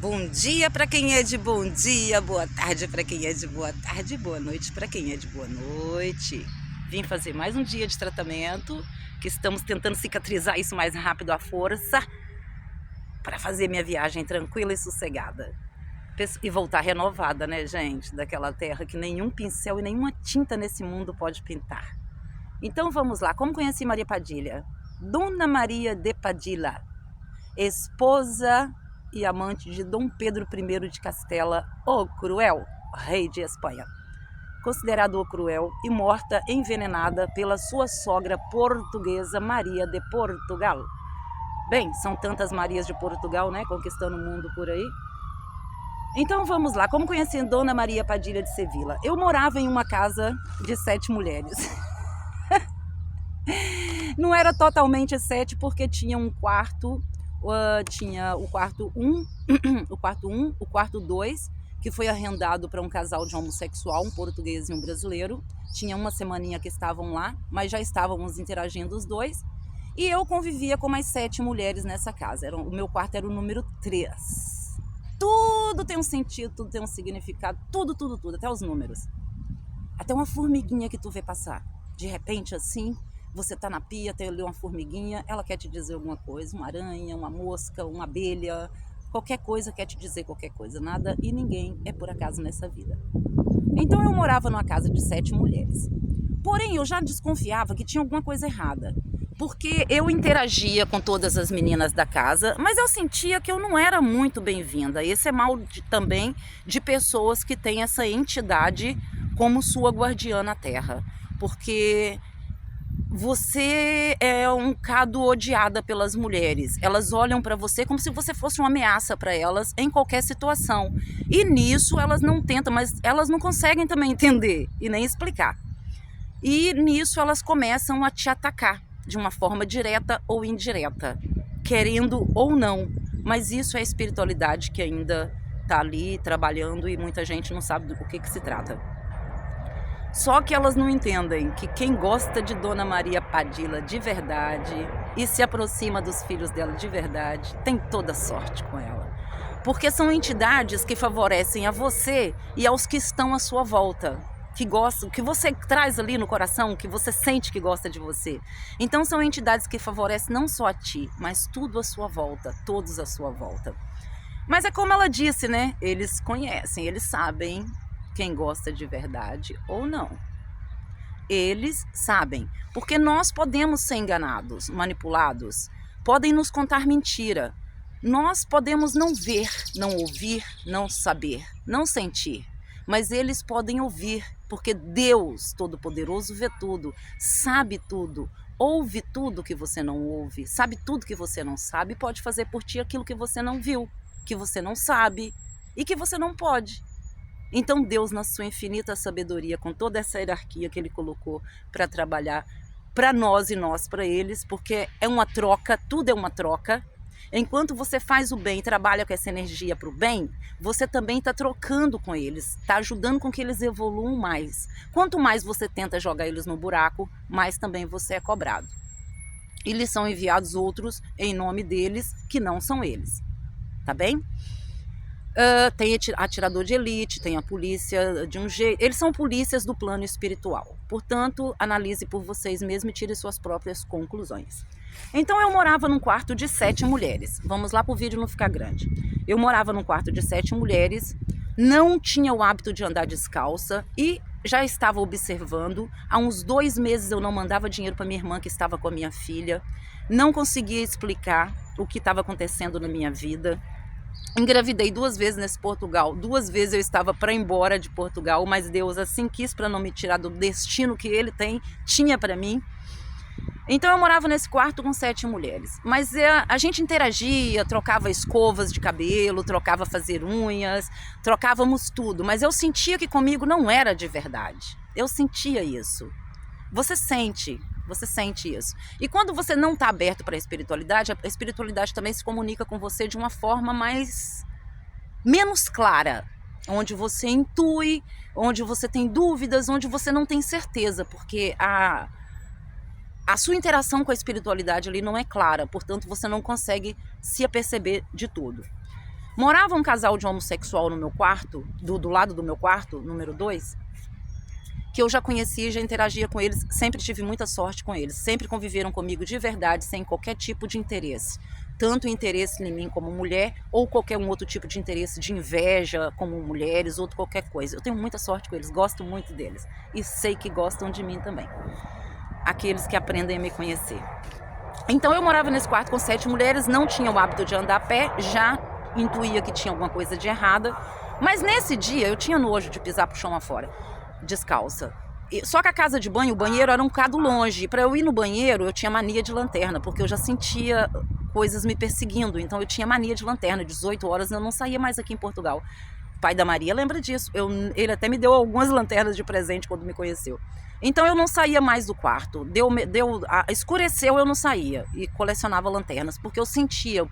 Bom dia para quem é de bom dia, boa tarde para quem é de boa tarde, boa noite para quem é de boa noite. Vim fazer mais um dia de tratamento, que estamos tentando cicatrizar isso mais rápido à força, para fazer minha viagem tranquila e sossegada. E voltar renovada, né, gente? Daquela terra que nenhum pincel e nenhuma tinta nesse mundo pode pintar. Então vamos lá, como conheci Maria Padilha? Dona Maria de Padilha, esposa e amante de Dom Pedro I de Castela, o Cruel, rei de Espanha. Considerado o Cruel e morta envenenada pela sua sogra portuguesa Maria de Portugal. Bem, são tantas Marias de Portugal, né, conquistando o mundo por aí. Então vamos lá, como conheci Dona Maria Padilha de Sevilla? Eu morava em uma casa de 7 mulheres. Não era totalmente 7 porque tinha um quarto, tinha o quarto 1, o quarto 2, que foi arrendado para um casal de homossexual, um português e um brasileiro. Tinha uma semaninha que estavam lá, mas já estávamos interagindo os dois. E eu convivia com mais 7 mulheres nessa casa. O meu quarto era o número 3. Tudo tem um sentido, tudo tem um significado, tudo, até os números. Até uma formiguinha que tu vê passar. De repente, assim, você tá na pia, tem ali uma formiguinha, ela quer te dizer alguma coisa, uma aranha, uma mosca, uma abelha, qualquer coisa quer te dizer qualquer coisa, nada e ninguém é por acaso nessa vida. Então eu morava numa casa de 7 mulheres. Porém, eu já desconfiava que tinha alguma coisa errada, porque eu interagia com todas as meninas da casa, mas eu sentia que eu não era muito bem-vinda. Esse é mal também de pessoas que têm essa entidade como sua guardiã na Terra, porque você é um bocado odiada pelas mulheres. Elas olham para você como se você fosse uma ameaça para elas em qualquer situação. E nisso elas não tentam, mas elas não conseguem também entender e nem explicar. E nisso elas começam a te atacar de uma forma direta ou indireta, querendo ou não. Mas isso é a espiritualidade que ainda está ali trabalhando e muita gente não sabe do que se trata. Só que elas não entendem que quem gosta de Dona Maria Padilha de verdade e se aproxima dos filhos dela de verdade, tem toda sorte com ela. Porque são entidades que favorecem a você e aos que estão à sua volta, que gostam, que você traz ali no coração, que você sente que gosta de você. Então são entidades que favorecem não só a ti, mas tudo à sua volta, todos à sua volta. Mas é como ela disse, né? Eles conhecem, eles sabem quem gosta de verdade ou não. Eles sabem, porque nós podemos ser enganados, manipulados, podem nos contar mentira. Nós podemos não ver, não ouvir, não saber, não sentir, mas eles podem ouvir, porque Deus Todo-Poderoso vê tudo, sabe tudo, ouve tudo que você não ouve, sabe tudo que você não sabe, pode fazer por ti aquilo que você não viu, que você não sabe e que você não pode. Então Deus, na sua infinita sabedoria, com toda essa hierarquia que Ele colocou para trabalhar para nós e nós para eles, porque é uma troca, tudo é uma troca. Enquanto você faz o bem, trabalha com essa energia para o bem, você também está trocando com eles, está ajudando com que eles evoluam mais. Quanto mais você tenta jogar eles no buraco, mais também você é cobrado. E lhes são enviados outros em nome deles, que não são eles. Tá bem? Tem atirador de elite, tem a polícia de um jeito. Eles são polícias do plano espiritual. Portanto, analise por vocês mesmos e tire suas próprias conclusões. Então, eu morava num quarto de 7 mulheres. Vamos lá para o vídeo não ficar grande. Eu morava num quarto de 7 mulheres, não tinha o hábito de andar descalça e já estava observando. Há uns 2 meses eu não mandava dinheiro para minha irmã que estava com a minha filha. Não conseguia explicar o que estava acontecendo na minha vida. Engravidei 2 vezes nesse Portugal, 2 vezes eu estava para ir embora de Portugal, mas Deus assim quis para não me tirar do destino que Ele tinha para mim. Então eu morava nesse quarto com 7 mulheres, mas a gente interagia, trocava escovas de cabelo, trocava fazer unhas, trocávamos tudo, mas eu sentia que comigo não era de verdade, eu sentia isso. Você sente isso. E quando você não está aberto para a espiritualidade também se comunica com você de uma forma menos clara, onde você intui, onde você tem dúvidas, onde você não tem certeza, porque a sua interação com a espiritualidade ali não é clara, portanto você não consegue se aperceber de tudo. Morava um casal de homossexual no meu quarto, do lado do meu quarto, número 2, que eu já conhecia e já interagia com eles, sempre tive muita sorte com eles, sempre conviveram comigo de verdade, sem qualquer tipo de interesse. Tanto interesse em mim como mulher, ou qualquer um outro tipo de interesse de inveja como mulheres, ou qualquer coisa. Eu tenho muita sorte com eles, gosto muito deles. E sei que gostam de mim também. Aqueles que aprendem a me conhecer. Então eu morava nesse quarto com 7 mulheres, não tinha o hábito de andar a pé, já intuía que tinha alguma coisa de errada. Mas nesse dia eu tinha nojo de pisar pro chão afora, descalça. Só que a casa de banho, o banheiro era um bocado longe. Para eu ir no banheiro, eu tinha mania de lanterna, porque eu já sentia coisas me perseguindo. Então eu tinha mania de lanterna. 18 horas eu não saía mais aqui em Portugal. O pai da Maria lembra disso. Ele até me deu algumas lanternas de presente quando me conheceu. Então eu não saía mais do quarto. Escureceu, eu não saía. E colecionava lanternas, porque eu sentia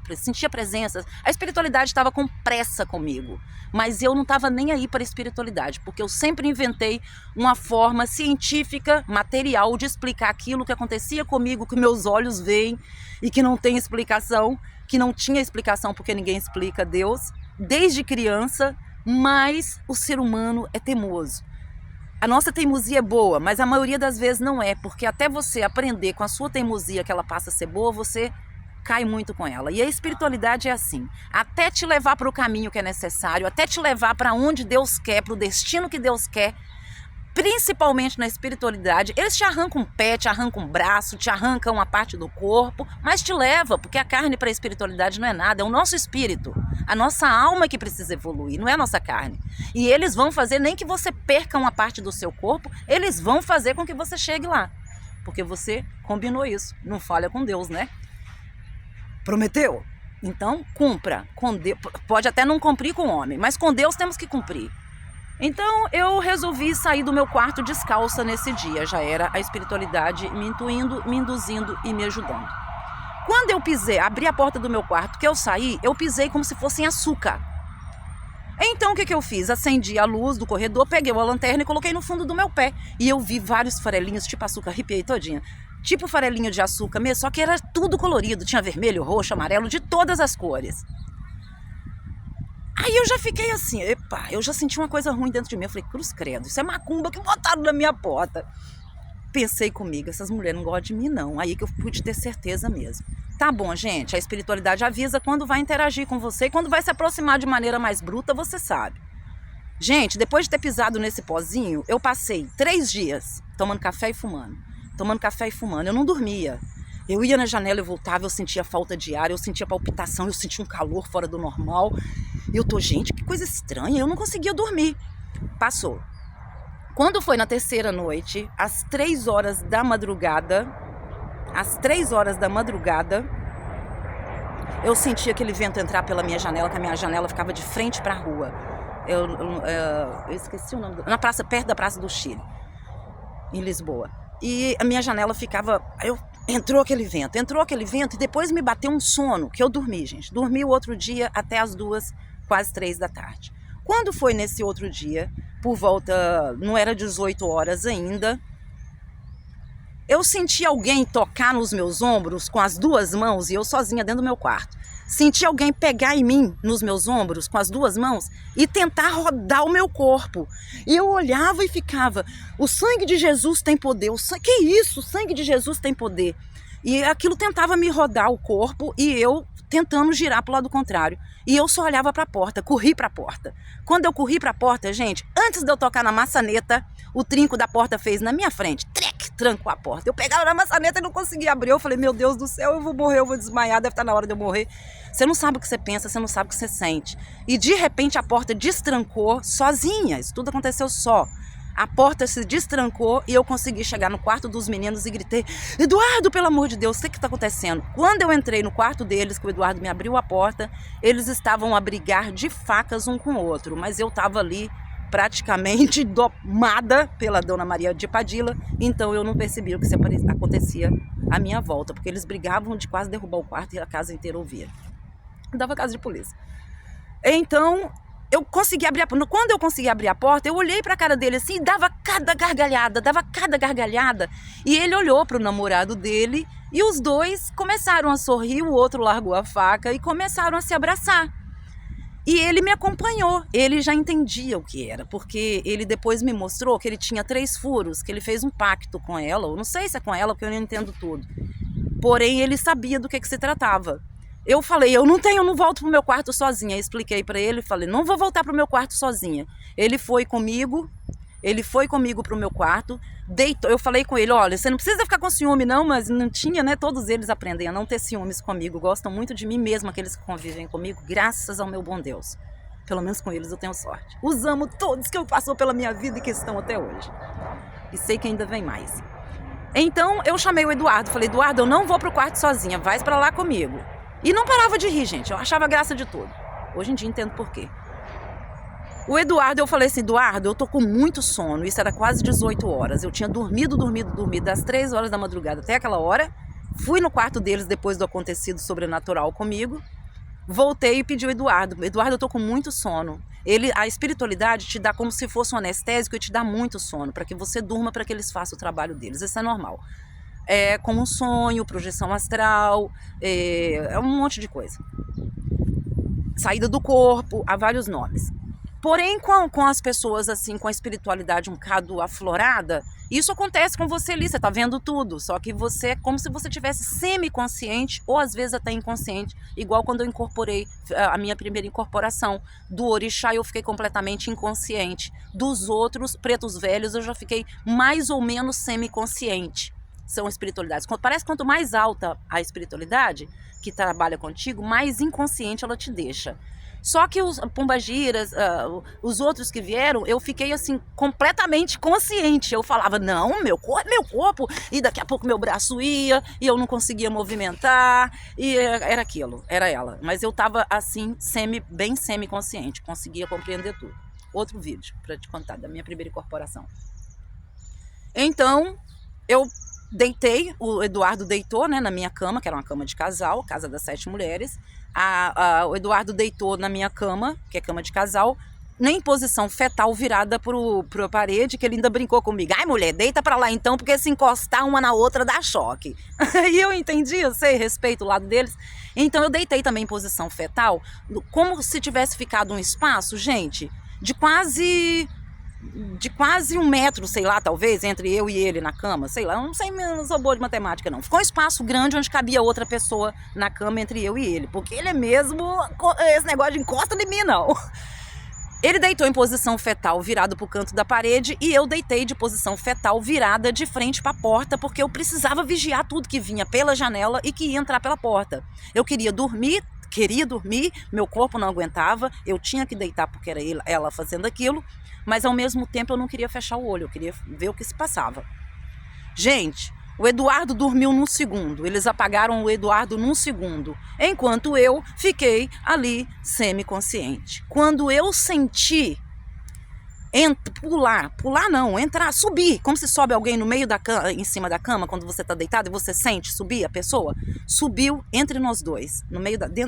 presenças. A espiritualidade estava com pressa comigo. Mas eu não estava nem aí para a espiritualidade, porque eu sempre inventei uma forma científica, material, de explicar aquilo que acontecia comigo, que meus olhos veem e que não tem explicação, que não tinha explicação porque ninguém explica Deus, desde criança, mas o ser humano é teimoso. A nossa teimosia é boa, mas a maioria das vezes não é, porque até você aprender com a sua teimosia que ela passa a ser boa, você cai muito com ela. E a espiritualidade é assim, até te levar para o caminho que é necessário, até te levar para onde Deus quer, para o destino que Deus quer, principalmente na espiritualidade, eles te arrancam um pé, te arrancam um braço, te arrancam uma parte do corpo, mas te leva, porque a carne para a espiritualidade não é nada, é o nosso espírito, a nossa alma que precisa evoluir, não é a nossa carne. E eles vão fazer, nem que você perca uma parte do seu corpo, eles vão fazer com que você chegue lá, porque você combinou isso, não falha com Deus, né? Prometeu? Então cumpra, com Deus, pode até não cumprir com o homem, mas com Deus temos que cumprir. Então eu resolvi sair do meu quarto descalça nesse dia, já era a espiritualidade me intuindo, me induzindo e me ajudando. Quando eu pisei, abri a porta do meu quarto, que eu saí, eu pisei como se fosse em açúcar. Então o que eu fiz? Acendi a luz do corredor, peguei uma lanterna e coloquei no fundo do meu pé. E eu vi vários farelinhos, tipo açúcar, arrepiei todinha. Tipo farelinho de açúcar mesmo, só que era tudo colorido, tinha vermelho, roxo, amarelo, de todas as cores. Aí eu já fiquei assim, epa, eu já senti uma coisa ruim dentro de mim. Eu falei, cruz credo, isso é macumba que botaram na minha porta. Pensei comigo, essas mulheres não gostam de mim não. Aí que eu pude ter certeza mesmo. Tá bom, gente, a espiritualidade avisa quando vai interagir com você e quando vai se aproximar de maneira mais bruta, você sabe. Gente, depois de ter pisado nesse pozinho, eu passei 3 dias tomando café e fumando. Tomando café e fumando, eu não dormia. Eu ia na janela e voltava, eu sentia falta de ar, eu sentia palpitação, eu sentia um calor fora do normal. E eu tô, gente, que coisa estranha, eu não conseguia dormir. Passou. Quando foi na 3ª noite, às 3 horas da madrugada, eu senti aquele vento entrar pela minha janela, que a minha janela ficava de frente para a rua. Eu esqueci o nome, perto da Praça do Chile, em Lisboa. E a minha janela ficava, entrou aquele vento e depois me bateu um sono, que eu dormi, gente. Dormi o outro dia até as 2, quase 3 da tarde. Quando foi nesse outro dia, por volta, não era 18 horas ainda, eu senti alguém tocar nos meus ombros com as 2 mãos e eu sozinha dentro do meu quarto. Senti alguém pegar em mim, nos meus ombros, com as 2 mãos e tentar rodar o meu corpo. E eu olhava e ficava, o sangue de Jesus tem poder. Que isso? O sangue de Jesus tem poder. E aquilo tentava me rodar o corpo e eu tentando girar para o lado contrário. E eu só olhava para a porta, corri para a porta. Quando eu corri para a porta, gente, antes de eu tocar na maçaneta, o trinco da porta fez na minha frente, trancou a porta. Eu pegava na maçaneta e não conseguia abrir. Eu falei, meu Deus do céu, eu vou morrer, eu vou desmaiar, deve estar na hora de eu morrer. Você não sabe o que você pensa, você não sabe o que você sente. E de repente a porta destrancou sozinha, isso tudo aconteceu só. A porta se destrancou e eu consegui chegar no quarto dos meninos e gritei, Eduardo, pelo amor de Deus, o que está acontecendo? Quando eu entrei no quarto deles, que o Eduardo me abriu a porta, eles estavam a brigar de facas um com o outro, mas eu estava ali praticamente domada pela Dona Maria de Padilla, então eu não percebi o que acontecia à minha volta, porque eles brigavam de quase derrubar o quarto e a casa inteira ouvia. Dava casa de polícia. Então, eu consegui abrir a porta. Quando eu consegui abrir a porta, eu olhei para a cara dele assim e dava cada gargalhada. E ele olhou para o namorado dele e os dois começaram a sorrir, o outro largou a faca e começaram a se abraçar. E ele me acompanhou, ele já entendia o que era, porque ele depois me mostrou que ele tinha 3 furos, que ele fez um pacto com ela, eu não sei se é com ela, porque eu não entendo tudo. Porém, ele sabia do que se tratava. Eu falei, eu não volto pro meu quarto sozinha. Eu expliquei para ele, falei, não vou voltar pro meu quarto sozinha. Ele foi comigo pro meu quarto, deitou. Eu falei com ele, olha, você não precisa ficar com ciúme não, mas não tinha, né? Todos eles aprendem a não ter ciúmes comigo, gostam muito de mim mesmo, aqueles que convivem comigo, graças ao meu bom Deus. Pelo menos com eles eu tenho sorte. Os amo todos que passou pela minha vida e que estão até hoje. E sei que ainda vem mais. Então eu chamei o Eduardo, falei, Eduardo, eu não vou pro quarto sozinha, vai pra lá comigo. E não parava de rir, gente, eu achava graça de tudo. Hoje em dia entendo por quê. O Eduardo, eu falei assim, Eduardo, eu tô com muito sono, isso era quase 18 horas. Eu tinha dormido das 3 horas da madrugada até aquela hora. Fui no quarto deles depois do acontecido sobrenatural comigo. Voltei e pedi o Eduardo, eu tô com muito sono. A espiritualidade te dá como se fosse um anestésico e te dá muito sono, para que você durma, para que eles façam o trabalho deles. Isso é normal. É como um sonho, projeção astral, é um monte de coisa. Saída do corpo, há vários nomes. Porém, com as pessoas assim, com a espiritualidade um bocado aflorada, isso acontece com você ali, você tá vendo tudo, só que você é como se você tivesse semi-consciente, ou às vezes até inconsciente, igual quando eu incorporei a minha primeira incorporação do orixá, eu fiquei completamente inconsciente. Dos outros pretos velhos, eu já fiquei mais ou menos semi-consciente. São espiritualidades. Parece que quanto mais alta a espiritualidade que trabalha contigo, mais inconsciente ela te deixa. Só que os pombagiras, os outros que vieram, eu fiquei assim, completamente consciente. Eu falava, não, meu corpo, e daqui a pouco meu braço ia, e eu não conseguia movimentar, e era aquilo, era ela. Mas eu tava assim, bem semi-consciente, conseguia compreender tudo. Outro vídeo para te contar da minha primeira incorporação. Então, eu deitei, o Eduardo deitou, né, na minha cama, que era uma cama de casal, casa das 7 mulheres. O Eduardo deitou na minha cama, que é cama de casal, em posição fetal virada pro parede, que ele ainda brincou comigo. Ai, mulher, deita pra lá então, porque se encostar uma na outra dá choque. E eu entendi, eu sei, respeito o lado deles. Então eu deitei também em posição fetal, como se tivesse ficado um espaço, gente, de quase 1 metro, sei lá, talvez, entre eu e ele na cama, sei lá, não sei, não sou boa de matemática não. Ficou um espaço grande onde cabia outra pessoa na cama entre eu e ele, porque ele é mesmo, esse negócio de encosta em mim não. Ele deitou em posição fetal virado pro canto da parede e eu deitei de posição fetal virada de frente para a porta, porque eu precisava vigiar tudo que vinha pela janela e que ia entrar pela porta. Eu queria dormir, meu corpo não aguentava, eu tinha que deitar porque era ela fazendo aquilo, mas ao mesmo tempo eu não queria fechar o olho, eu queria ver o que se passava. Gente, o Eduardo dormiu num segundo, eles apagaram o Eduardo num segundo, enquanto eu fiquei ali semi-consciente. Quando eu senti subir, como se sobe alguém no meio da cama, em cima da cama, quando você está deitado e você sente subir a pessoa, subiu entre nós dois,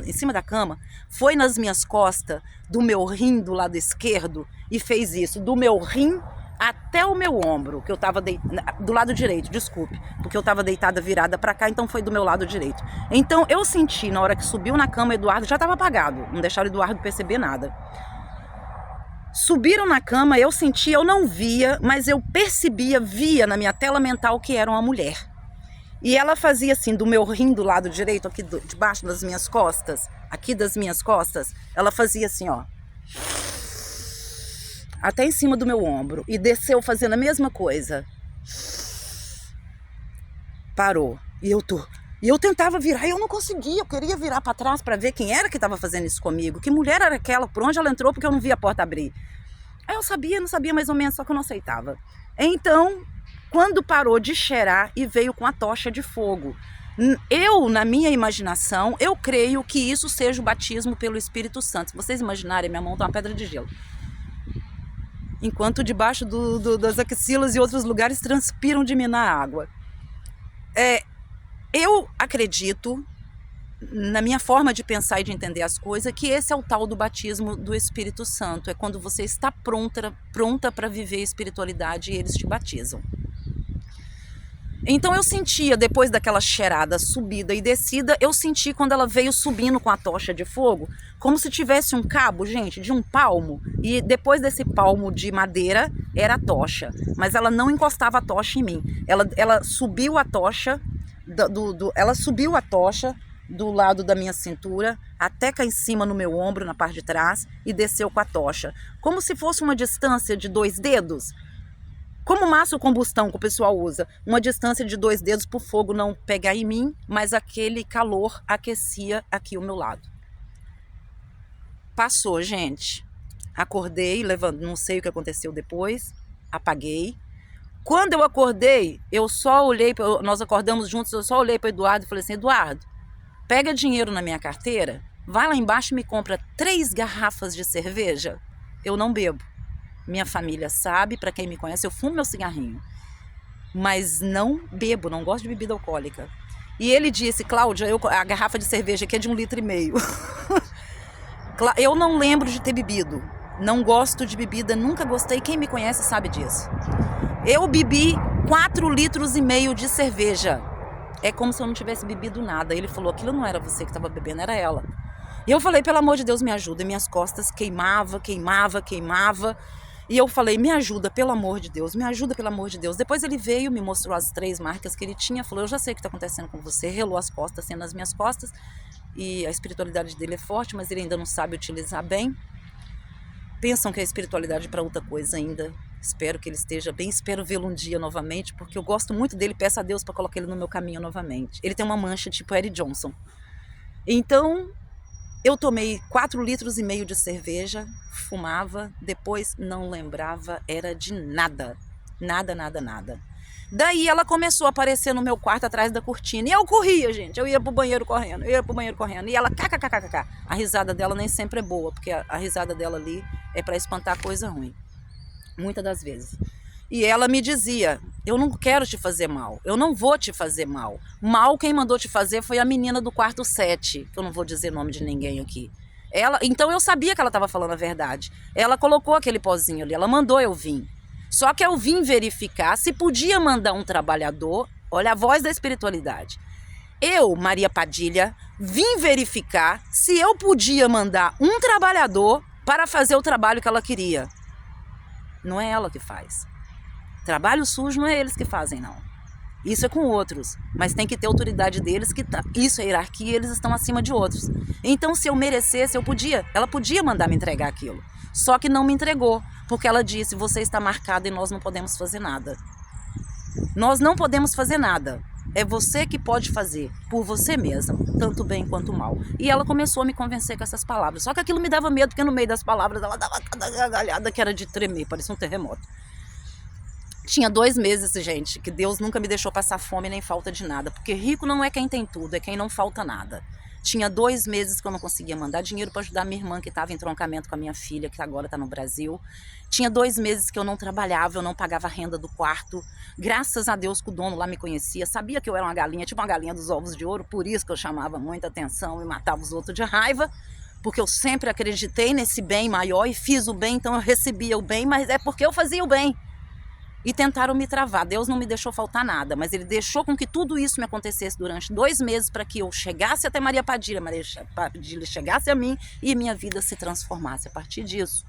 em cima da cama, foi nas minhas costas, do meu rim do lado esquerdo, e fez isso, do meu rim até o meu ombro, que eu estava do lado direito, desculpe, porque eu estava deitada virada para cá, então foi do meu lado direito. Então eu senti, na hora que subiu na cama, o Eduardo já estava apagado, não deixaram o Eduardo perceber nada. Subiram na cama, eu sentia, eu não via, mas eu via na minha tela mental que era uma mulher. E ela fazia assim, do meu rim do lado direito, aqui debaixo das minhas costas, ela fazia assim, ó. Até em cima do meu ombro. E desceu fazendo a mesma coisa. Parou. E eu tentava virar e eu não conseguia. Eu queria virar para trás para ver quem era que estava fazendo isso comigo. Que mulher era aquela? Por onde ela entrou? Porque eu não via a porta abrir. Aí eu não sabia mais ou menos, só que eu não aceitava. Então, quando parou de cheirar e veio com a tocha de fogo, na minha imaginação, eu creio que isso seja o batismo pelo Espírito Santo. Se vocês imaginarem, minha mão tá uma pedra de gelo. Enquanto debaixo das axilas e outros lugares transpiram de mim na água. Eu acredito, na minha forma de pensar e de entender as coisas, que esse é o tal do batismo do Espírito Santo. É quando você está pronta para viver a espiritualidade e eles te batizam. Então eu sentia, depois daquela cheirada subida e descida, eu senti quando ela veio subindo com a tocha de fogo, como se tivesse um cabo, gente, de um palmo, e depois desse palmo de madeira era a tocha, mas ela não encostava a tocha em mim. Ela subiu a tocha, ela subiu a tocha do lado da minha cintura até cá em cima no meu ombro, na parte de trás, e desceu com a tocha, como se fosse uma distância de 2 dedos. Como massa combustão que o pessoal usa, uma distância de 2 dedos para o fogo não pegar em mim, mas aquele calor aquecia aqui ao meu lado. Passou, gente. Acordei, não sei o que aconteceu depois, apaguei. Quando eu acordei, eu só olhei, nós acordamos juntos, eu só olhei para o Eduardo e falei assim, Eduardo, pega dinheiro na minha carteira, vai lá embaixo e me compra 3 garrafas de cerveja. Eu não bebo. Minha família sabe, para quem me conhece, eu fumo meu cigarrinho. Mas não bebo, não gosto de bebida alcoólica. E ele disse, Cláudia, a garrafa de cerveja aqui é de 1,5 litros. Eu não lembro de ter bebido. Não gosto de bebida, nunca gostei. Quem me conhece sabe disso. Eu bebi 4,5 litros de cerveja. É como se eu não tivesse bebido nada. Ele falou, aquilo não era você que estava bebendo, era ela. E eu falei, pelo amor de Deus, me ajuda. E minhas costas queimava. E eu falei, me ajuda, pelo amor de Deus, me ajuda, pelo amor de Deus. Depois ele veio, me mostrou as 3 marcas que ele tinha, falou, eu já sei o que está acontecendo com você, relou as costas, sendo as minhas costas, e a espiritualidade dele é forte, mas ele ainda não sabe utilizar bem. Pensam que a espiritualidade é para outra coisa ainda. Espero que ele esteja bem, espero vê-lo um dia novamente, porque eu gosto muito dele, peço a Deus para colocar ele no meu caminho novamente. Ele tem uma mancha tipo Eric Johnson. Então, eu tomei 4,5 litros de cerveja, fumava, depois não lembrava, era de nada. Nada. Daí ela começou a aparecer no meu quarto atrás da cortina. E eu corria, gente. Eu ia pro banheiro correndo. E ela kkkk. A risada dela nem sempre é boa, porque a risada dela ali é para espantar coisa ruim. Muitas das vezes. E ela me dizia, eu não quero te fazer mal, eu não vou te fazer mal. Mal quem mandou te fazer foi a menina do quarto 7, que eu não vou dizer nome de ninguém aqui. Então eu sabia que ela estava falando a verdade. Ela colocou aquele pozinho ali, ela mandou eu vir. Só que eu vim verificar se podia mandar um trabalhador, olha a voz da espiritualidade. Eu, Maria Padilha, vim verificar se eu podia mandar um trabalhador para fazer o trabalho que ela queria. Não é ela que faz. Trabalho sujo não é eles que fazem, não. Isso é com outros, mas tem que ter autoridade deles, isso é hierarquia, eles estão acima de outros. Então, se eu merecesse, ela podia mandar me entregar aquilo. Só que não me entregou, porque ela disse, você está marcada e nós não podemos fazer nada. Nós não podemos fazer nada. É você que pode fazer, por você mesma, tanto bem quanto mal. E ela começou a me convencer com essas palavras. Só que aquilo me dava medo, porque no meio das palavras ela dava cada gargalhada que era de tremer, parecia um terremoto. Tinha 2 meses, gente, que Deus nunca me deixou passar fome nem falta de nada. Porque rico não é quem tem tudo, é quem não falta nada. Tinha 2 meses que eu não conseguia mandar dinheiro para ajudar minha irmã, que estava em entroncamento com a minha filha, que agora está no Brasil. Tinha 2 meses que eu não trabalhava, eu não pagava a renda do quarto. Graças a Deus que o dono lá me conhecia, sabia que eu era uma galinha, tipo uma galinha dos ovos de ouro, por isso que eu chamava muita atenção e matava os outros de raiva. Porque eu sempre acreditei nesse bem maior e fiz o bem, então eu recebia o bem, mas é porque eu fazia o bem. E tentaram me travar. Deus não me deixou faltar nada, mas ele deixou com que tudo isso me acontecesse durante 2 meses para que eu chegasse até Maria Padilha chegasse a mim e minha vida se transformasse a partir disso.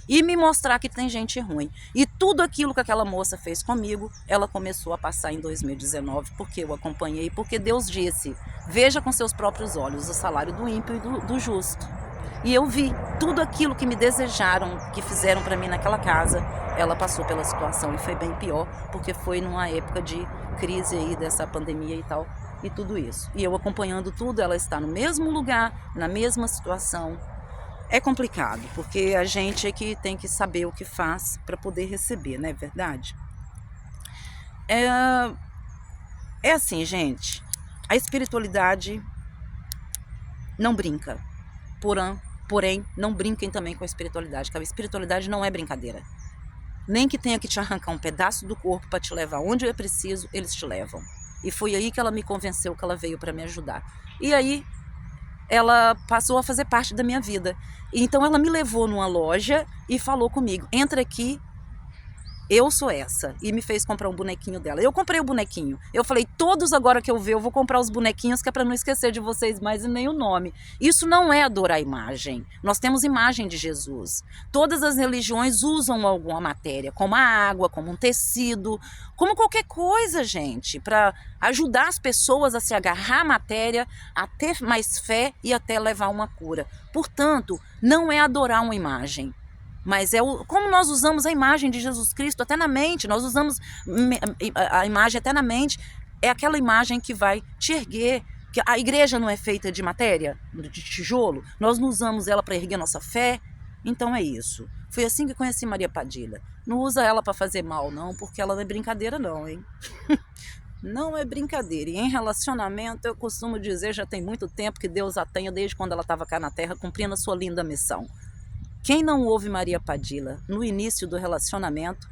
E me mostrar que tem gente ruim. E tudo aquilo que aquela moça fez comigo, ela começou a passar em 2019, porque eu acompanhei, porque Deus disse, veja com seus próprios olhos o salário do ímpio e do justo. E eu vi tudo aquilo que me desejaram, que fizeram para mim naquela casa, ela passou pela situação e foi bem pior, porque foi numa época de crise aí dessa pandemia e tal, e tudo isso. E eu acompanhando tudo, ela está no mesmo lugar, na mesma situação. É complicado, porque a gente é que tem que saber o que faz para poder receber, não é verdade? É assim, gente, a espiritualidade não brinca, porém, não brinquem também com a espiritualidade, porque a espiritualidade não é brincadeira. Nem que tenha que te arrancar um pedaço do corpo para te levar onde é preciso, eles te levam. E foi aí que ela me convenceu, que ela veio para me ajudar. E aí, ela passou a fazer parte da minha vida. Então, ela me levou numa loja e falou comigo, entra aqui, eu sou essa. E me fez comprar um bonequinho dela. Eu comprei o bonequinho. Eu falei, todos agora que eu ver, eu vou comprar os bonequinhos, que é para não esquecer de vocês mais e nem o nome. Isso não é adorar a imagem. Nós temos imagem de Jesus. Todas as religiões usam alguma matéria, como a água, como um tecido, como qualquer coisa, gente, para ajudar as pessoas a se agarrar à matéria, a ter mais fé e até levar uma cura. Portanto, não é adorar uma imagem. Mas como nós usamos a imagem de Jesus Cristo até na mente, nós usamos a imagem até na mente, é aquela imagem que vai te erguer. Que a igreja não é feita de matéria, de tijolo, nós não usamos ela para erguer nossa fé. Então é isso. Foi assim que conheci Maria Padilha. Não usa ela para fazer mal, não, porque ela não é brincadeira, não, hein? Não é brincadeira. E em relacionamento, eu costumo dizer, já tem muito tempo que Deus a tenha, desde quando ela estava cá na Terra, cumprindo a sua linda missão. Quem não ouve Maria Padilha no início do relacionamento,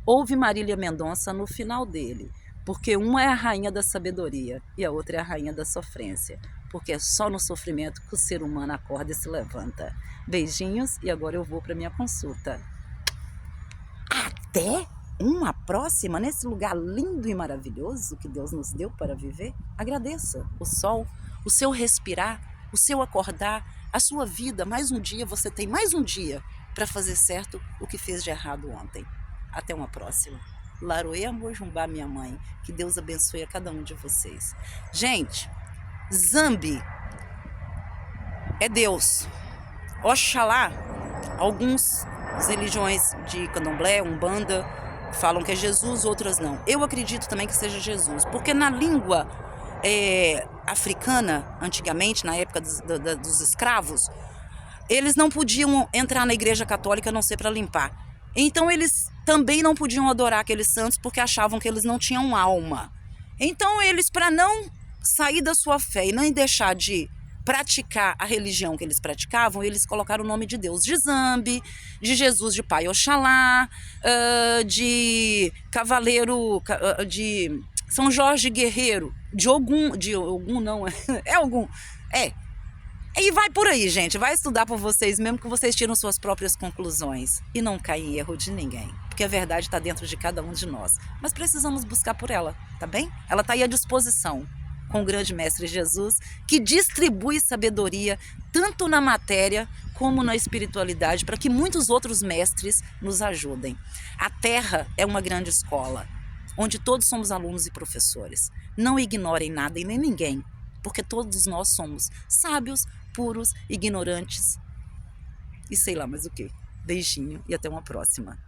ouve Marília Mendonça no final dele. Porque uma é a rainha da sabedoria e a outra é a rainha da sofrência. Porque é só no sofrimento que o ser humano acorda e se levanta. Beijinhos e agora eu vou para minha consulta. Até uma próxima nesse lugar lindo e maravilhoso que Deus nos deu para viver. Agradeça o sol, o seu respirar, o seu acordar, a sua vida. Mais um dia, você tem mais um dia para fazer certo o que fez de errado ontem. Até uma próxima. Laroê Mojumbá, minha mãe. Que Deus abençoe a cada um de vocês. Gente, Zambi é Deus. Oxalá, algumas religiões de candomblé, umbanda, falam que é Jesus, outras não. Eu acredito também que seja Jesus, porque na língua africana, antigamente, na época dos escravos, eles não podiam entrar na igreja católica a não ser para limpar. Então eles também não podiam adorar aqueles santos porque achavam que eles não tinham alma. Então eles, para não sair da sua fé e nem deixar de praticar a religião que eles praticavam, eles colocaram o nome de Deus, de Zambi, de Jesus de Pai Oxalá, de Cavaleiro, de São Jorge Guerreiro, de Ogum não, é Ogum, E vai por aí, gente, vai estudar por vocês mesmo, que vocês tiram suas próprias conclusões e não caem em erro de ninguém, porque a verdade está dentro de cada um de nós, mas precisamos buscar por ela, tá bem? Ela está aí à disposição, com o grande mestre Jesus, que distribui sabedoria tanto na matéria como na espiritualidade, para que muitos outros mestres nos ajudem. A Terra é uma grande escola, onde todos somos alunos e professores. Não ignorem nada e nem ninguém, porque todos nós somos sábios, puros, ignorantes e sei lá mais o que. Beijinho e até uma próxima.